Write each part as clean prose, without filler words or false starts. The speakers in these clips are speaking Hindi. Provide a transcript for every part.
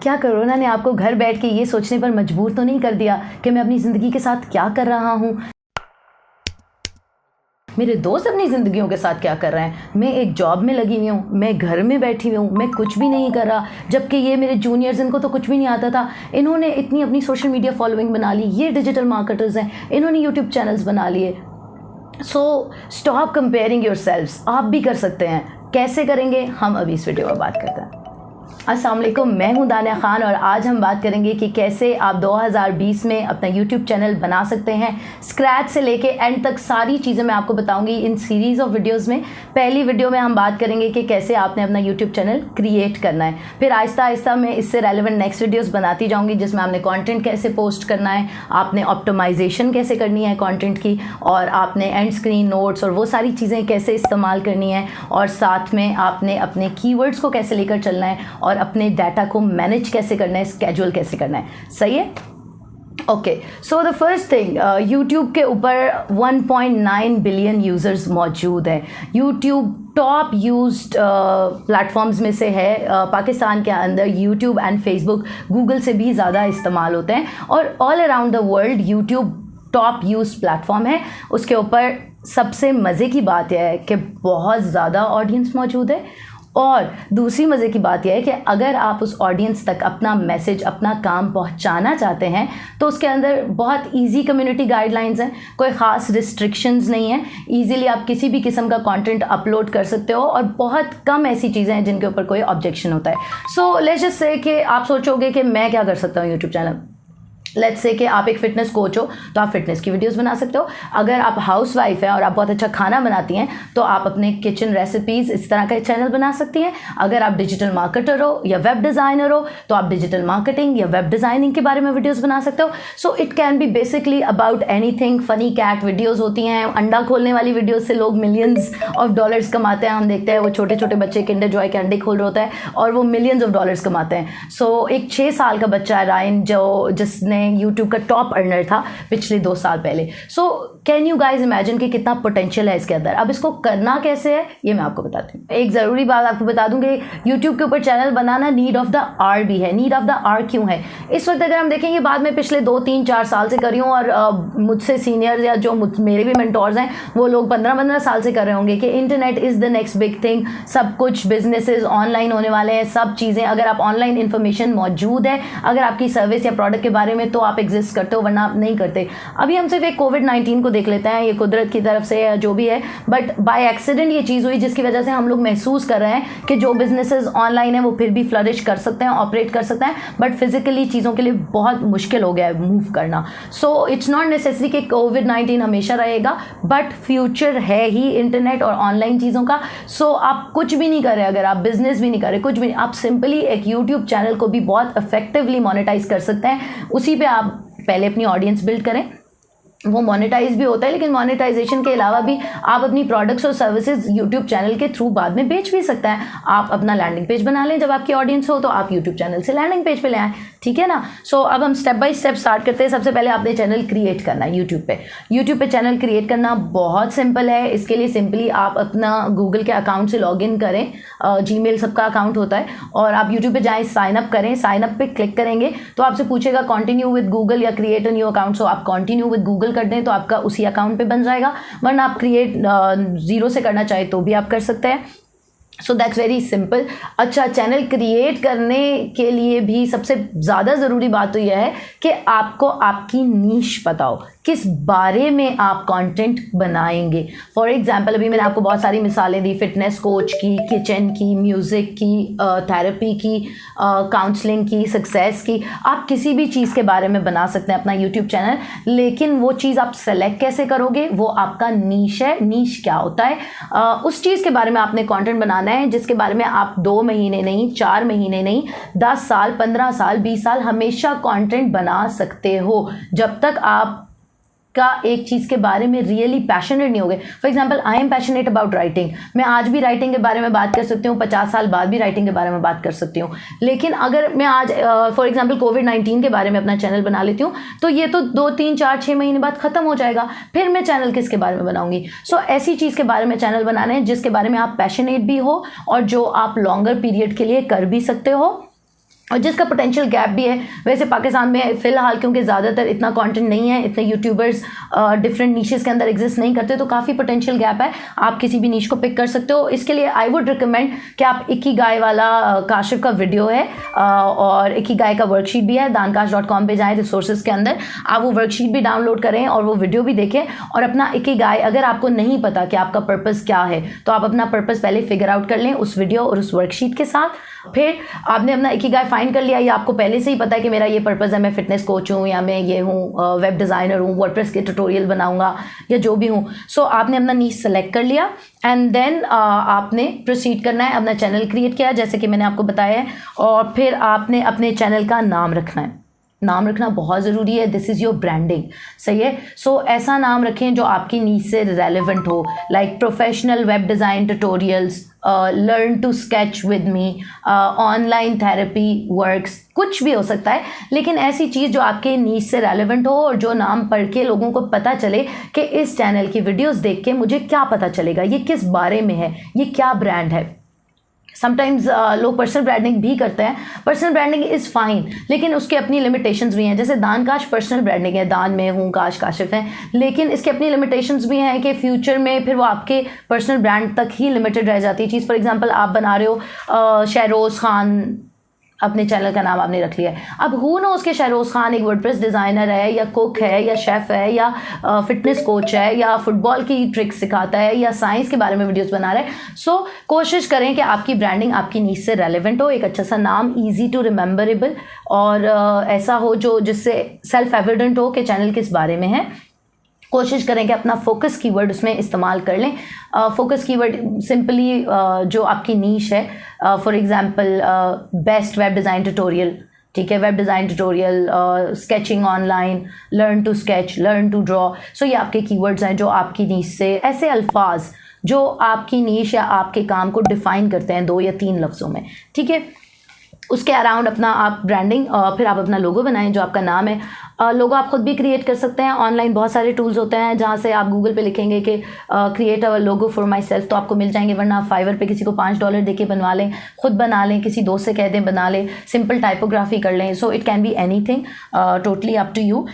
क्या कोरोना ने आपको घर बैठ के ये सोचने पर मजबूर तो नहीं कर दिया कि मैं अपनी ज़िंदगी के साथ क्या कर रहा हूँ, मेरे दोस्त अपनी ज़िंदगियों के साथ क्या कर रहे हैं, मैं एक जॉब में लगी हुई हूँ, मैं घर में बैठी हुई हूँ, मैं कुछ भी नहीं कर रहा। जबकि ये मेरे जूनियर्स, इनको तो कुछ भी नहीं आता था, इन्होंने इतनी अपनी सोशल मीडिया फॉलोइंग बना ली, ये डिजिटल मार्केटर्स हैं, इन्होंने यूट्यूब चैनल्स बना लिए। So stop comparing yourselves. आप भी कर सकते हैं। कैसे करेंगे हम अभी इस वीडियो में बात करते हैं। अस्सलाम वालेकुम, मैं हूं दानिया खान और आज हम बात करेंगे कि कैसे आप 2020 में अपना YouTube चैनल बना सकते हैं। स्क्रैच से लेके एंड तक सारी चीज़ें मैं आपको बताऊंगी इन सीरीज़ ऑफ वीडियोस में। पहली वीडियो में हम बात करेंगे कि कैसे आपने अपना YouTube चैनल क्रिएट करना है, फिर आहिस्ता आहिस्ता मैं इससे रेलिवेंट नेक्स्ट वीडियोस बनाती जाऊँगी जिसमें आपने कॉन्टेंट कैसे पोस्ट करना है, आपने ऑप्टिमाइजेशन कैसे करनी है कॉन्टेंट की, और आपने एंड स्क्रीन नोट्स और वो सारी चीज़ें कैसे इस्तेमाल करनी है, और साथ में आपने अपने कीवर्ड्स को कैसे लेकर चलना है और अपने डाटा को मैनेज कैसे करना है, स्केड्यूल कैसे करना है। सही है? Okay, so the first thing, YouTube के ऊपर 1.9 बिलियन यूज़र्स मौजूद हैं। यूट्यूब टॉप यूज्ड प्लेटफॉर्म्स में से है। पाकिस्तान के अंदर यूट्यूब एंड फेसबुक गूगल से भी ज़्यादा इस्तेमाल होते हैं और all around the world YouTube top used platform है। उसके ऊपर सबसे मज़े की बात यह है कि बहुत ज़्यादा ऑडियंस मौजूद है, और दूसरी मज़े की बात यह है कि अगर आप उस ऑडियंस तक अपना मैसेज, अपना काम पहुंचाना चाहते हैं तो उसके अंदर बहुत इजी कम्युनिटी गाइडलाइंस हैं, कोई ख़ास रिस्ट्रिक्शंस नहीं है। इजीली आप किसी भी किस्म का कंटेंट अपलोड कर सकते हो और बहुत कम ऐसी चीज़ें हैं जिनके ऊपर कोई ऑब्जेक्शन होता है। सो लेट्स जस्ट से कि आप सोचोगे कि मैं क्या कर सकता हूँ यूट्यूब चैनल। लेट्स से कि आप एक फ़िटनेस कोच हो तो आप फिटनेस की वीडियोस बना सकते हो। अगर आप हाउस वाइफ हैं और आप बहुत अच्छा खाना बनाती हैं तो आप अपने किचन रेसिपीज़ इस तरह का चैनल बना सकती हैं। अगर आप डिजिटल मार्केटर हो या वेब डिज़ाइनर हो तो आप डिजिटल मार्केटिंग या वेब डिज़ाइनिंग के बारे में वीडियोस बना सकते हो। So it can be basically about anything. Funny cat videos होती हैं, अंडा खोलने वाली वीडियोज़ से लोग मिलियंस ऑफ डॉलर्स कमाते हैं। हम देखते हैं वो छोटे छोटे बच्चे किंडर जॉय के अंडे खोल रहे होता है और वो मिलियंस ऑफ डॉलर्स कमाते हैं। सो एक 6 साल का बच्चा है रायन, जिसने यूट्यूब का टॉप अर्नर था पिछले 2 साल पहले। So can you guys imagine कि कितना पोटेंशियल है इसके अंदर। अब इसको करना कैसे है ये मैं आपको बताती हूँ। एक ज़रूरी बात आपको बता दूँ कि यूट्यूब के ऊपर चैनल बनाना नीड ऑफ द आर भी है। नीड ऑफ द आर क्यों है? इस वक्त अगर हम देखेंगे, बाद में पिछले 2, 3, 4 साल से कर रही हूँ और मुझसे सीनियर या जो मेरे भी मेंटोर्स हैं वो लोग 15 साल से कर रहे होंगे कि internet is the next big thing. सब कुछ बिजनेसेस ऑनलाइन होने वाले हैं, सब चीज़ें। अगर आप ऑनलाइन इन्फॉर्मेशन मौजूद है अगर आपकी सर्विस या प्रोडक्ट के बारे में तो आप एग्जिस्ट करते हो, वरना आप नहीं करते। अभी हम सिर्फ एक कोविड-19 को देख लेते हैं, ये कुदरत की तरफ से या जो भी है, बट बाय एक्सीडेंट ये चीज़ हुई जिसकी वजह से हम लोग महसूस कर रहे हैं कि जो बिजनेसेस ऑनलाइन है वो फिर भी फ्लरिश कर सकते हैं, ऑपरेट कर सकते हैं, बट फिजिकली चीज़ों के लिए बहुत मुश्किल हो गया है मूव करना। सो इट्स नॉट नेसेसरी कि कोविड-19 हमेशा रहेगा, बट फ्यूचर है ही इंटरनेट और ऑनलाइन चीज़ों का। सो आप कुछ भी नहीं कर रहे, अगर आप बिजनेस भी नहीं कर रहे, कुछ भी नहीं, आप सिंपली एक यूट्यूब चैनल को भी बहुत इफेक्टिवली मोनेटाइज कर सकते हैं। उसी पे आप पहले अपनी ऑडियंस बिल्ड करें, वो मोनेटाइज भी होता है, लेकिन मोनेटाइजेशन के अलावा भी आप अपनी प्रोडक्ट्स और सर्विसेज यूट्यूब चैनल के थ्रू बाद में बेच भी सकते हैं। आप अपना लैंडिंग पेज बना लें, जब आपकी ऑडियंस हो तो आप यूट्यूब चैनल से लैंडिंग पेज पे ले आएँ, ठीक है ना। सो अब हम स्टेप बाय स्टेप स्टार्ट करते हैं। सबसे पहले आपने चैनल क्रिएट करना है यूट्यूब पे चैनल क्रिएट करना बहुत सिंपल है। इसके लिए सिंपली आप अपना गूगल के अकाउंट से लॉग इन करें, जीमेल सबका अकाउंट होता है, और आप यूट्यूब पे जाएँ, साइन अप करें। साइन अप पे क्लिक करेंगे तो आपसे पूछेगा कंटिन्यू विद गूगल या क्रिएट अ न्यू अकाउंट। सो आप कंटिन्यू विद गूगल कर दें तो आपका उसी अकाउंट पे बन जाएगा, वरना आप क्रिएट 0 से करना चाहे तो भी आप कर सकते हैं। So that's very simple. अच्छा, चैनल क्रिएट करने के लिए भी सबसे ज़्यादा ज़रूरी बात तो यह है कि आपको आपकी नीश पता हो, किस बारे में आप कंटेंट बनाएंगे। फॉर एग्जांपल अभी मैंने आपको बहुत सारी मिसालें दी, फिटनेस कोच की, किचन की, म्यूज़िक की, थेरेपी की, काउंसलिंग की, सक्सेस की। आप किसी भी चीज़ के बारे में बना सकते हैं अपना यूट्यूब चैनल, लेकिन वो चीज़ आप सेलेक्ट कैसे करोगे, वो आपका नीश है। नीश क्या होता है? उस चीज़ के बारे में आपने कंटेंट बनाना है जिसके बारे में आप 2 महीने नहीं, 4 महीने नहीं, 10 साल, 15 साल, 20 साल हमेशा कंटेंट बना सकते हो, जब तक आप का एक चीज़ के बारे में रियली पैशनेट नहीं होगे। For example, I am passionate about writing. मैं आज भी राइटिंग के बारे में बात कर सकती हूँ, 50 साल बाद भी राइटिंग के बारे में बात कर सकती हूँ। लेकिन अगर मैं आज फॉर एग्जाम्पल कोविड-19 के बारे में अपना चैनल बना लेती हूँ तो ये तो 2, 3, 4, 6 महीने बाद ख़त्म हो जाएगा, फिर मैं चैनल किसके बारे में बनाऊंगी। सो ऐसी चीज़ के बारे में चैनल बनाना है जिसके बारे में आप पैशनेट भी हो और जो आप लॉन्गर पीरियड के लिए कर भी सकते हो। और जिसका पोटेंशियल गैप भी है। वैसे पाकिस्तान में फ़िलहाल क्योंकि ज़्यादातर इतना कंटेंट नहीं है, इतने यूट्यूबर्स डिफरेंट नीशेस के अंदर एग्जिस्ट नहीं करते, तो काफ़ी पोटेंशियल गैप है। आप किसी भी नीश को पिक कर सकते हो। इसके लिए आई वुड रिकमेंड कि आप इकिगाई वाला काशिफ का वीडियो है और इकिगाई का वर्कशीट भी है, daankash.com पे जाएँ रिसोर्सेज के अंदर, आप वो वर्कशीट भी डाउनलोड करें और वो वीडियो भी देखें और अपना इकिगाई, अगर आपको नहीं पता कि आपका पर्पज़ क्या है तो आप अपना पर्पज़ पहले फिगर आउट कर लें उस वीडियो और उस वर्कशीट के साथ। फिर आपने अपना इकिगाई फाइंड कर लिया या आपको पहले से ही पता है कि मेरा ये पर्पज़ है, मैं फिटनेस कोच हूँ या मैं ये हूँ वेब डिज़ाइनर हूँ, वर्डप्रेस के ट्यूटोरियल बनाऊंगा या जो भी हूँ। सो आपने अपना नीश सेलेक्ट कर लिया एंड देन आपने प्रोसीड करना है। अपना चैनल क्रिएट किया जैसे कि मैंने आपको बताया है, और फिर आपने अपने चैनल का नाम रखना है। नाम रखना बहुत ज़रूरी है, दिस इज़ योर ब्रांडिंग, सही है। सो ऐसा नाम रखें जो आपकी नीड से रेलेवेंट हो, like professional web design tutorials, learn to sketch with me, online therapy works, कुछ भी हो सकता है, लेकिन ऐसी चीज़ जो आपके नीड से रेलेवेंट हो और जो नाम पढ़ के लोगों को पता चले कि इस चैनल की वीडियोस देख के मुझे क्या पता चलेगा, ये किस बारे में है, ये क्या ब्रांड है। समटाइम्स लोग पर्सनल ब्रांडिंग भी करते हैं, पर्सनल ब्रांडिंग इज़ फाइन, लेकिन उसके अपनी लिमिटेशंस भी हैं। जैसे दानकाश पर्सनल ब्रांडिंग है, दान में हूँ, काश काशिफ है, लेकिन इसके अपनी लिमिटेशंस भी हैं कि फ्यूचर में फिर वो आपके पर्सनल ब्रांड तक ही लिमिटेड रह जाती है चीज़। फॉर एग्जांपल आप बना रहे हो शहरोज़ खान, अपने चैनल का नाम आपने रख लिया है, अब हु नोज़ कि शहरोज़ खान एक वर्डप्रेस डिज़ाइनर है या कुक है या शेफ़ है या फिटनेस कोच है या फुटबॉल की ट्रिक्स सिखाता है या साइंस के बारे में वीडियोस बना रहा है। सो कोशिश करें कि आपकी ब्रांडिंग आपकी नीड से रेलेवेंट हो, एक अच्छा सा नाम, ईजी टू रिमेंबरेबल, और ऐसा हो जो जिससे सेल्फ एविडेंट हो कि चैनल किस बारे में है। कोशिश करें कि अपना फोकस कीवर्ड उसमें इस्तेमाल कर लें। फोकस कीवर्ड सिंपली जो आपकी नीश है, for example best web design tutorial, ठीक है, web design tutorial, sketching online, learn to sketch, learn to draw. So ये आपके कीवर्ड्स हैं जो आपकी नीश से, ऐसे अल्फाज जो आपकी नीश या आपके काम को डिफ़ाइन करते हैं 2 या 3 लफ्ज़ों में, ठीक है। उसके अराउंड अपना आप ब्रांडिंग, फिर आप अपना लोगो बनाएं जो आपका नाम है। लोगो आप खुद भी क्रिएट कर सकते हैं, ऑनलाइन बहुत सारे टूल्स होते हैं जहाँ से आप गूगल पे लिखेंगे कि create a logo for my self, तो आपको मिल जाएंगे, वरना आप फाइवर पे किसी को $5 दे के बनवा लें, खुद बना लें, किसी दोस्त से कह दें बना लें, सिंपल टाइपोग्राफी कर लें। So it can be anything, totally up to you.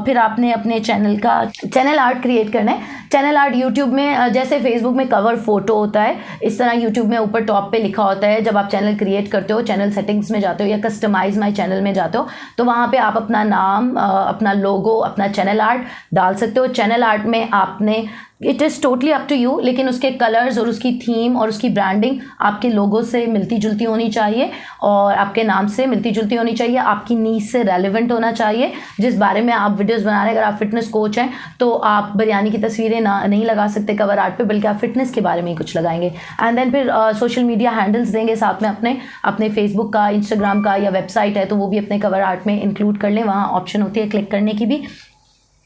फिर आपने अपने चैनल का चैनल आर्ट क्रिएट करना है। चैनल आर्ट यूट्यूब में जैसे फेसबुक में कवर फोटो होता है, इस तरह यूट्यूब में ऊपर टॉप पे लिखा होता है। जब आप चैनल क्रिएट करते हो, चैनल सेटिंग्स में जाते हो या कस्टमाइज माई चैनल में जाते हो, तो वहाँ पे आप अपना नाम, अपना लोगो, अपना चैनल आर्ट डाल सकते हो। चैनल आर्ट में आपने, it is totally up to you, लेकिन उसके कलर्स और उसकी थीम और उसकी ब्रांडिंग आपके लोगो से मिलती जुलती होनी चाहिए और आपके नाम से मिलती जुलती होनी चाहिए, आपकी नीड से रेलेवेंट होना चाहिए जिस बारे में आप वीडियोस बना रहे हैं। अगर आप फिटनेस कोच हैं तो आप बिरयानी की तस्वीरें नहीं लगा सकते कवर आर्ट पे, बल्कि आप फिटनेस के बारे में ही कुछ लगाएंगे। एंड देन फिर सोशल मीडिया हैंडल्स देंगे साथ में, अपने फेसबुक का, इंस्टाग्राम का, या वेबसाइट है तो वो भी अपने कवर आर्ट में इंक्लूड कर लें, वहाँ ऑप्शन होती है क्लिक करने की भी।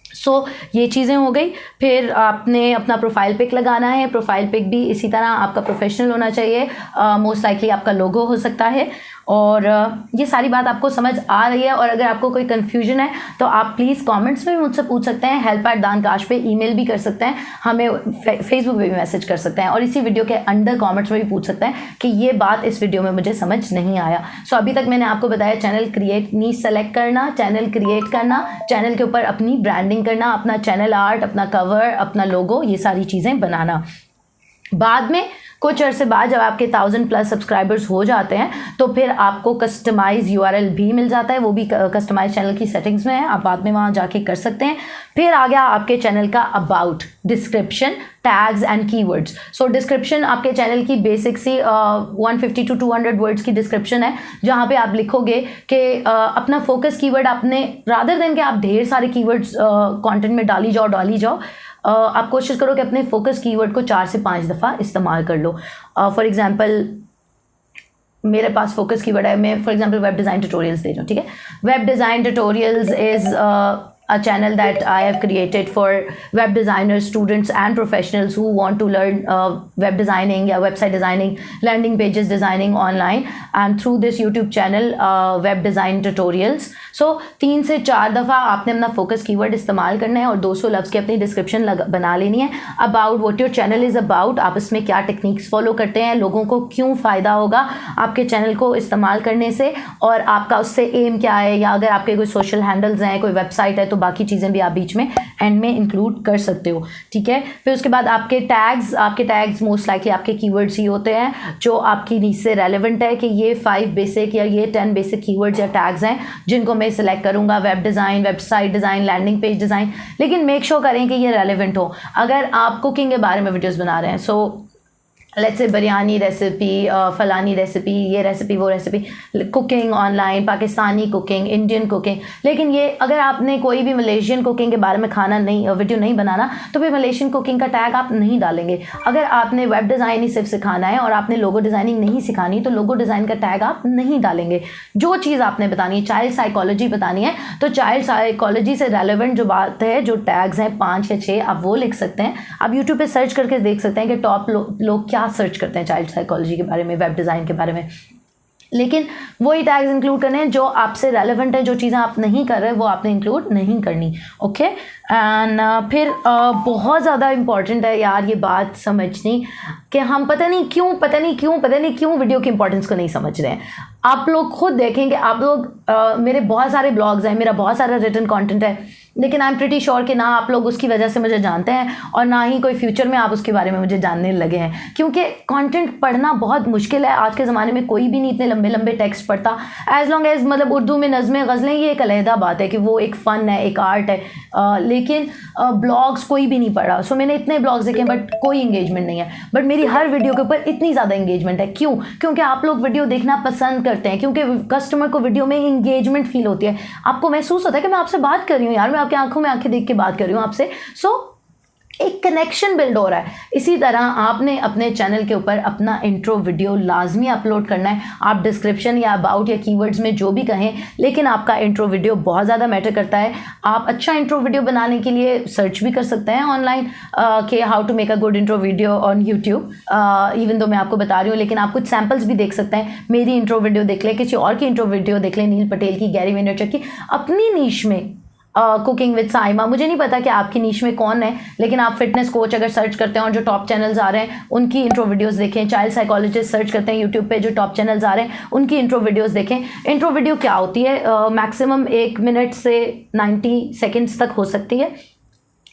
सो ये चीज़ें हो गई। फिर आपने अपना प्रोफाइल पिक लगाना है। प्रोफाइल पिक भी इसी तरह आपका प्रोफेशनल होना चाहिए, मोस्ट लाइकली आपका लोगो हो सकता है। और ये सारी बात आपको समझ आ रही है, और अगर आपको कोई कन्फ्यूजन है तो आप प्लीज़ कमेंट्स में मुझसे पूछ सकते हैं, help@dankash पे ईमेल भी कर सकते हैं, हमें फेसबुक पे भी मैसेज कर सकते हैं, और इसी वीडियो के अंडर कमेंट्स में भी पूछ सकते हैं कि ये बात इस वीडियो में मुझे समझ नहीं आया। सो अभी तक मैंने आपको बताया चैनल क्रिएट, नीश सेलेक्ट करना, चैनल क्रिएट करना, चैनल के ऊपर अपनी ब्रांडिंग करना, अपना चैनल आर्ट, अपना कवर, अपना लोगो, ये सारी चीज़ें बनाना। बाद में कुछ अरसे बाद जब आपके 1000+ सब्सक्राइबर्स हो जाते हैं तो फिर आपको कस्टमाइज URL भी मिल जाता है, वो भी कस्टमाइज चैनल की सेटिंग्स में है, आप बाद में वहाँ जाके कर सकते हैं। फिर आ गया आपके चैनल का about, description, tags and keywords. So description आपके चैनल की बेसिक सी 150 to 200 वर्ड्स की डिस्क्रिप्शन है, जहाँ पे आप लिखोगे कि अपना फोकस कीवर्ड आपने, रादर देन कि आप ढेर सारे कीवर्ड्स कंटेंट में डाली जाओ, आप कोशिश करो कि अपने फोकस कीवर्ड को 4 से 5 दफ़ा इस्तेमाल कर लो। फॉर एग्जांपल मेरे पास फोकस कीवर्ड है, मैं for example web design tutorials दे रहा हूँ, ठीक है। Web design tutorials is a channel that I have created for web designers, students and professionals who want to learn web designing या website designing, landing pages designing online, and through this YouTube channel web design tutorials. सो 3 से 4 दफ़ा आपने अपना फोकस कीवर्ड इस्तेमाल करना है और 200 लफ्ज़ की अपनी डिस्क्रिप्शन बना लेनी है about what your channel is about, आप इसमें क्या टेक्निक्स फॉलो करते हैं, लोगों को क्यों फ़ायदा होगा आपके चैनल को इस्तेमाल करने से, और आपका उससे एम क्या है, या अगर आपके कोई सोशल हैंडल्स हैं, कोई वेबसाइट है, तो बाकी चीज़ें भी आप बीच में एंड में इंक्लूड कर सकते हो, ठीक है। फिर उसके बाद आपके टैग्स मोस्ट लाइकली आपके कीवर्ड्स ही होते हैं जो आपकी नीड से रेलेवेंट है कि ये 5 बेसिक या ये 10 बेसिक कीवर्ड्स या टैग्स हैं जिनको मैं सिलेक्ट करूंगा, web design, website design, landing page design, लेकिन मेक श्योर करें कि ये रेलेवेंट हो। अगर आप कुकिंग के बारे में वीडियोस बना रहे हैं, so let's say biryani recipe, फलानी रेसिपी, ये रेसिपी, वो recipe, cooking online, Pakistani cooking, Indian cooking, लेकिन ये अगर आपने कोई भी मलेशियन कुकिंग के बारे में खाना नहीं वीडियो नहीं बनाना तो फिर मलेशियन कुकिंग का टैग आप नहीं डालेंगे। अगर आपने वेब डिज़ाइन ही सिर्फ सिखाना है और आपने लोगो डिज़ाइनिंग नहीं सिखानी तो लोगो डिज़ाइन का टैग आप नहीं डालेंगे। जो चीज़ आपने बतानी है, चाइल्ड साइकोलॉजी बतानी है तो चाइल्ड साइकोलॉजी से रेलेवेंट जो बात है, जो टैग्स हैं 5 या 6 आप वो लिख सकते हैं। आप यूट्यूब पे सर्च करके देख सकते हैं कि टॉप लोग क्या सर्च करते हैं चाइल्ड साइकोलॉजी के बारे में, वेब डिज़ाइन के बारे में, लेकिन वही टैग्स इंक्लूड करने हैं जो आपसे रेलेवेंट है। जो चीज़ें आप नहीं कर रहे वो आपने इंक्लूड नहीं करनी, ओके। एंड फिर बहुत ज़्यादा इंपॉर्टेंट है यार ये बात समझनी कि हम पता नहीं क्यों वीडियो की इंपॉर्टेंस को नहीं समझ रहे हैं। आप लोग खुद देखें कि आप लोग मेरे बहुत सारे ब्लॉग्स हैं, मेरा बहुत सारा रिटन कंटेंट है, लेकिन आई एम प्रिटी श्योर कि ना आप लोग उसकी वजह से मुझे जानते हैं और ना ही कोई फ्यूचर में आप उसके बारे में मुझे जानने लगे हैं, क्योंकि कंटेंट पढ़ना बहुत मुश्किल है। आज के ज़माने में कोई भी नहीं इतने लंबे लंबे टेक्स्ट पढ़ता, एज लॉन्ग एज मतलब उर्दू में नज़में गज़लें ये एक अलहदा बात है कि वो एक फ़न है, एक आर्ट है, लेकिन ब्लॉग्स कोई भी नहीं पढ़ा। सो मैंने इतने ब्लॉग्स देखे बट कोई इंगेजमेंट नहीं है, बट मेरी हर वीडियो के ऊपर इतनी ज़्यादा इंगेजमेंट है। क्यों? क्योंकि आप लोग वीडियो देखना पसंद करते हैं, क्योंकि कस्टमर को वीडियो में इंगेजमेंट फील होती है, आपको महसूस होता है कि मैं आपसे बात कर रही हूँ यार, मैं आपकी आंखों में आंखें देख के बात कर रही हूँ आपसे। सो एक कनेक्शन बिल्ड हो रहा है। इसी तरह आपने अपने चैनल के ऊपर अपना इंट्रो वीडियो लाजमी अपलोड करना है। आप डिस्क्रिप्शन या अबाउट या कीवर्ड्स में जो भी कहें, लेकिन आपका इंट्रो वीडियो बहुत ज़्यादा मैटर करता है। आप अच्छा इंट्रो वीडियो बनाने के लिए सर्च भी कर सकते हैं ऑनलाइन कि how to make a good intro video on YouTube, even though मैं आपको बता रही हूँ, लेकिन आप कुछ सैम्पल्स भी देख सकते हैं। मेरी इंट्रो वीडियो देख लें, किसी और की इंट्रो वीडियो देख लें, नील पटेल की, गैरी वेनरचक की, अपनी नीश में कुकिंग विद साइमा। मुझे नहीं पता कि आपकी नीश में कौन है, लेकिन आप फिटनेस कोच अगर सर्च करते हैं और जो टॉप चैनल्स आ रहे हैं उनकी इंट्रो वीडियोस देखें। चाइल्ड साइकोलॉजिस्ट सर्च करते हैं यूट्यूब पे, जो टॉप चैनल्स आ रहे हैं उनकी इंट्रो वीडियोस देखें। इंट्रो वीडियो क्या होती है? मैक्सिमम 1 मिनट से 90 सेकेंड्स तक हो सकती है।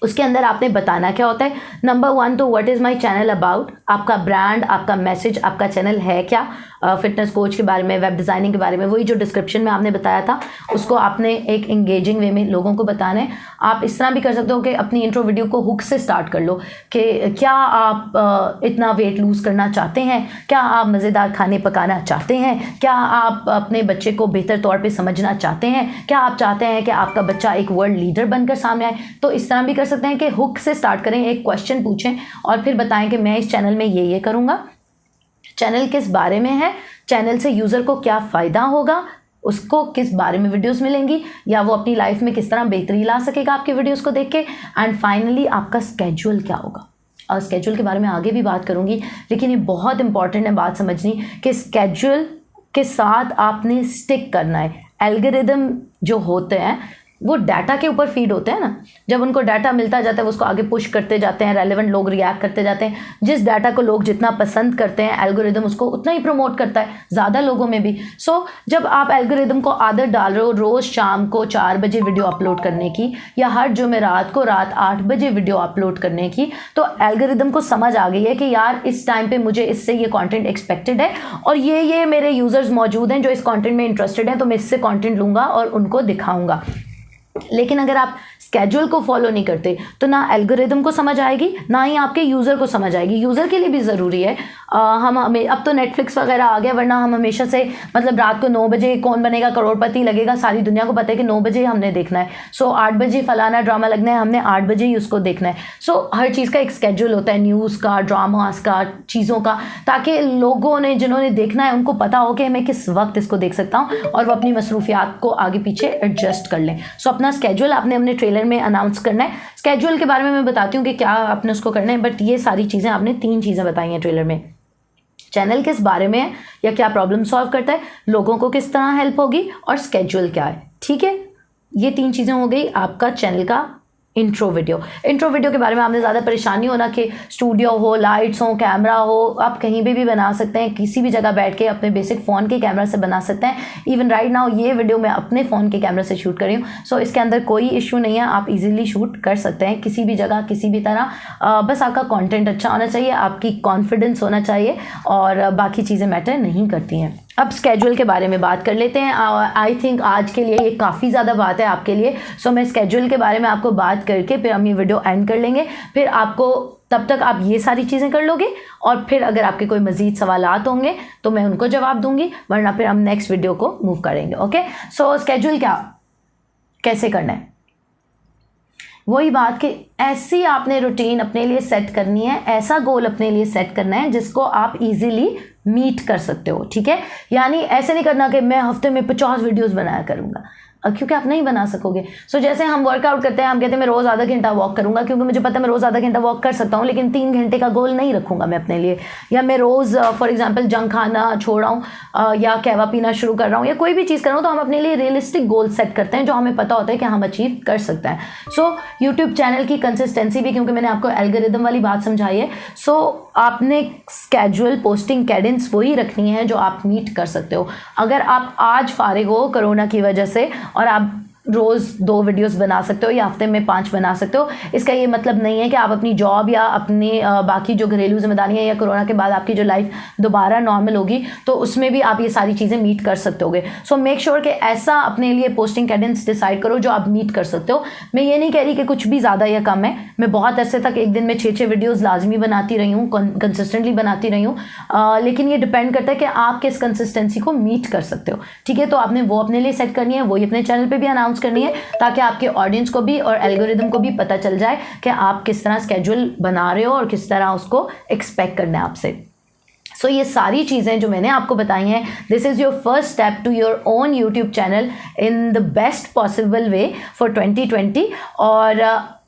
उसके अंदर आपने बताना क्या होता है। नंबर 1 तो what is my channel about, आपका ब्रांड, आपका मैसेज, आपका चैनल है क्या, फिटनेस कोच के बारे में, वेब डिज़ाइनिंग के बारे में, वही जो डिस्क्रिप्शन में आपने बताया था उसको आपने एक एंगेजिंग वे में लोगों को बताना है। आप इस तरह भी कर सकते हो कि अपनी इंट्रो वीडियो को हुक से स्टार्ट कर लो कि क्या आप इतना वेट लूज़ करना चाहते हैं, क्या आप मज़ेदार खाने पकाना चाहते हैं, क्या आप अपने बच्चे को बेहतर तौर पर समझना चाहते हैं, क्या आप चाहते हैं कि आपका बच्चा एक वर्ल्ड लीडर बनकर सामने आए। तो इस तरह भी कर सकते हैं कि हुक से स्टार्ट करें, एक क्वेश्चन पूछें और फिर बताएं कि मैं इस चैनल में ये करूँगा। चैनल किस बारे में है, चैनल से यूज़र को क्या फ़ायदा होगा, उसको किस बारे में वीडियोस मिलेंगी, या वो अपनी लाइफ में किस तरह बेहतरी ला सकेगा आपकी वीडियोस को देख के। एंड फाइनली आपका स्केड्यूल क्या होगा। और स्केड्यूल के बारे में आगे भी बात करूँगी, लेकिन ये बहुत इंपॉर्टेंट है बात समझनी कि स्केड्यूल के साथ आपने स्टिक करना है। एल्गोरिदम जो होते हैं वो डाटा के ऊपर फीड होते हैं ना, जब उनको डाटा मिलता जाता है वो उसको आगे पुश करते जाते हैं, रेलेवेंट लोग रिएक्ट करते जाते हैं। जिस डाटा को लोग जितना पसंद करते हैं एल्गोरिदम उसको उतना ही प्रमोट करता है ज़्यादा लोगों में भी। सो जब आप एल्गोरिदम को आदत डाल रहे हो रोज़ शाम को 4 बजे वीडियो अपलोड करने की, या हर जुमेरात को रात 8 बजे वीडियो अपलोड करने की, तो एल्गोरिदम को समझ आ गई है कि यार इस टाइम पे मुझे इससे ये कंटेंट एक्सपेक्टेड है और ये मेरे यूज़र्स मौजूद हैं जो इस कंटेंट में इंटरेस्टेड हैं, तो मैं इससे कंटेंट लूँगा और उनको दिखाऊँगा। लेकिन अगर आप स्केड्यूल को फॉलो नहीं करते तो ना एल्गोरिदम को समझ आएगी, ना ही आपके यूज़र को समझ आएगी। यूज़र के लिए भी ज़रूरी है, हमें अब तो नेटफ्लिक्स वगैरह आ गया, वरना हम हमेशा से मतलब रात को 9 बजे कौन बनेगा करोड़पति लगेगा, सारी दुनिया को पता है कि 9 बजे हमने देखना है। सो 8 बजे फलाना ड्रामा लगना है, हमने 8 बजे ही उसको देखना है। सो हर चीज़ का एक स्केड्यूल होता है, न्यूज़ का, ड्रामास का, चीज़ों का, ताकि लोगों ने जिन्होंने देखना है उनको पता हो कि मैं किस वक्त इसको देख सकता हूँ और वो अपनी मसरूफियात को आगे पीछे एडजस्ट कर लें। सो अपना स्केड्यूल आपने अपने ट्रेलर में अनाउंस करना है। स्केड्यूल के बारे में मैं बताती हूँ कि क्या आपने उसको करना है, बट ये सारी चीज़ें आपने 3 चीज़ें बताई हैं ट्रेलर में। चैनल किस बारे में है या क्या प्रॉब्लम सॉल्व करता है, लोगों को किस तरह हेल्प होगी और स्केड्यूल क्या है। ठीक है, ये 3 चीज़ें हो गई आपका चैनल का इंट्रो वीडियो के बारे में आपने ज़्यादा परेशान नहीं होना कि स्टूडियो हो, लाइट्स हो, कैमरा हो, आप कहीं भी बना सकते हैं, किसी भी जगह बैठ के अपने बेसिक फ़ोन के कैमरा से बना सकते हैं। इवन राइट नाउ ये वीडियो मैं अपने फ़ोन के कैमरा से शूट कर रही हूँ, सो इसके अंदर कोई इशू नहीं है, आप इजीली शूट कर सकते हैं किसी भी जगह किसी भी तरह। बस आपका कंटेंट अच्छा होना चाहिए, आपकी कॉन्फिडेंस होना चाहिए और बाकी चीज़ें मैटर नहीं करती हैं। अब स्केड्यूल के बारे में बात कर लेते हैं। आई थिंक आज के लिए ये काफ़ी ज़्यादा बात है आपके लिए, सो मैं स्केड्यूल के बारे में आपको बात करके फिर हम ये वीडियो एंड कर लेंगे। फिर आपको तब तक आप ये सारी चीज़ें कर लोगे और फिर अगर आपके कोई मज़ीद सवालात होंगे तो मैं उनको जवाब दूंगी, वरना फिर हम नेक्स्ट वीडियो को मूव करेंगे। ओके, सो स्केड्यूल कैसे करना है, वही बात कि ऐसी आपने रूटीन अपने लिए सेट करनी है, ऐसा गोल अपने लिए सेट करना है जिसको आप इजीली मीट कर सकते हो। ठीक है, यानी ऐसे नहीं करना कि मैं हफ्ते में 50 वीडियोस बनाया करूँगा, क्योंकि आप नहीं बना सकोगे। सो जैसे हम वर्कआउट करते हैं, हम कहते हैं मैं रोज़ आधा घंटा वॉक करूँगा, क्योंकि मुझे पता है मैं रोज़ आधा घंटा वॉक कर सकता हूँ, लेकिन 3 घंटे का गोल नहीं रखूँगा मैं अपने लिए। या मैं रोज़ फॉर एग्जांपल जंक खाना छोड़ रहा हूँ या कहवा पीना शुरू कर रहा हूँ या कोई भी चीज़ कर रहा हूँ, तो हम अपने लिए रियलिस्टिक गोल सेट करते हैं जो हमें पता होता है कि हम अचीव कर सकते हैं। सो यूट्यूब चैनल की कंसिस्टेंसी भी, क्योंकि मैंने आपको एल्गोरिदम वाली बात समझाई है, सो आपने स्केड्यूल पोस्टिंग कैडेंस वही रखनी है जो आप मीट कर सकते हो। अगर आप आज फारिग हो कोरोना की वजह से और आप रोज़ 2 वीडियोस बना सकते हो या हफ्ते में 5 बना सकते हो, इसका ये मतलब नहीं है कि आप अपनी जॉब या अपनी बाकी जो घरेलू जिम्मेदारियाँ या कोरोना के बाद आपकी जो लाइफ दोबारा नॉर्मल होगी तो उसमें भी आप ये सारी चीज़ें मीट कर सकते होगे। सो मेक श्योर कि ऐसा अपने लिए पोस्टिंग कैडेंस डिसाइड करो जो आप मीट कर सकते हो। मैं ये नहीं कह रही कि कुछ भी ज़्यादा या कम है, मैं बहुत अरसे तक एक दिन में 6 वीडियोज़ लाजमी बनाती रही हूँ, कंसिस्टेंटली बनाती रही हूँ, लेकिन ये डिपेंड करता है कि आप किस कंसिस्टेंसी को मीट कर सकते हो। ठीक है, तो आपने वो अपने लिए सेट करनी है, वही अपने चैनल पर भी अनाउंस करनी है, ताकि आपके ऑडियंस को भी और एल्गोरिदम को भी पता चल जाए कि आप किस तरह स्केड्यूल बना रहे हो और किस तरह उसको एक्सपेक्ट करना है आपसे। सो ये सारी चीज़ें जो मैंने आपको बताई हैं, this is your first step to your own YouTube channel in the best possible way for 2020। और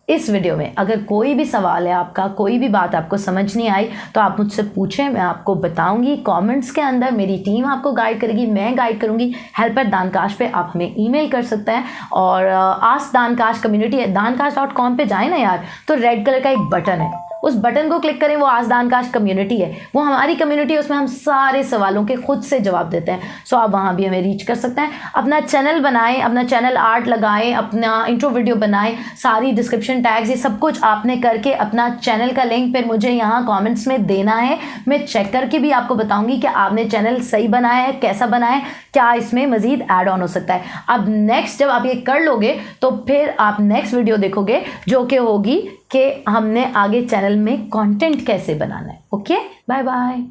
इस वीडियो में अगर कोई भी सवाल है आपका, कोई भी बात आपको समझ नहीं आई, तो आप मुझसे पूछें, मैं आपको बताऊंगी कमेंट्स के अंदर। मेरी टीम आपको गाइड करेगी, मैं गाइड करूंगी। help@dankash पे आप हमें ईमेल कर सकते हैं और आस्क दानकाश कम्युनिटी है, dankash.com पे जाए ना यार, तो रेड कलर का एक बटन है, उस बटन को क्लिक करें, वो आस्क दानकाश कम्युनिटी है, वो हमारी कम्युनिटी है, उसमें हम सारे सवालों के खुद से जवाब देते हैं। सो आप वहाँ भी हमें रीच कर सकते हैं। अपना चैनल बनाएं, अपना चैनल आर्ट लगाएं, अपना इंट्रो वीडियो बनाएं, सारी डिस्क्रिप्शन टैग्स ये सब कुछ आपने करके अपना चैनल का लिंक फिर मुझे यहाँ कमेंट्स में देना है। मैं चेक करके भी आपको बताऊंगी कि आपने चैनल सही बनाया है, कैसा बनाया है, क्या इसमें मजीद ऐड ऑन हो सकता है। अब नेक्स्ट जब आप ये कर लोगे तो फिर आप नेक्स्ट वीडियो देखोगे जो कि होगी कि हमने आगे चैनल में कंटेंट कैसे बनाना है। Okay, bye bye.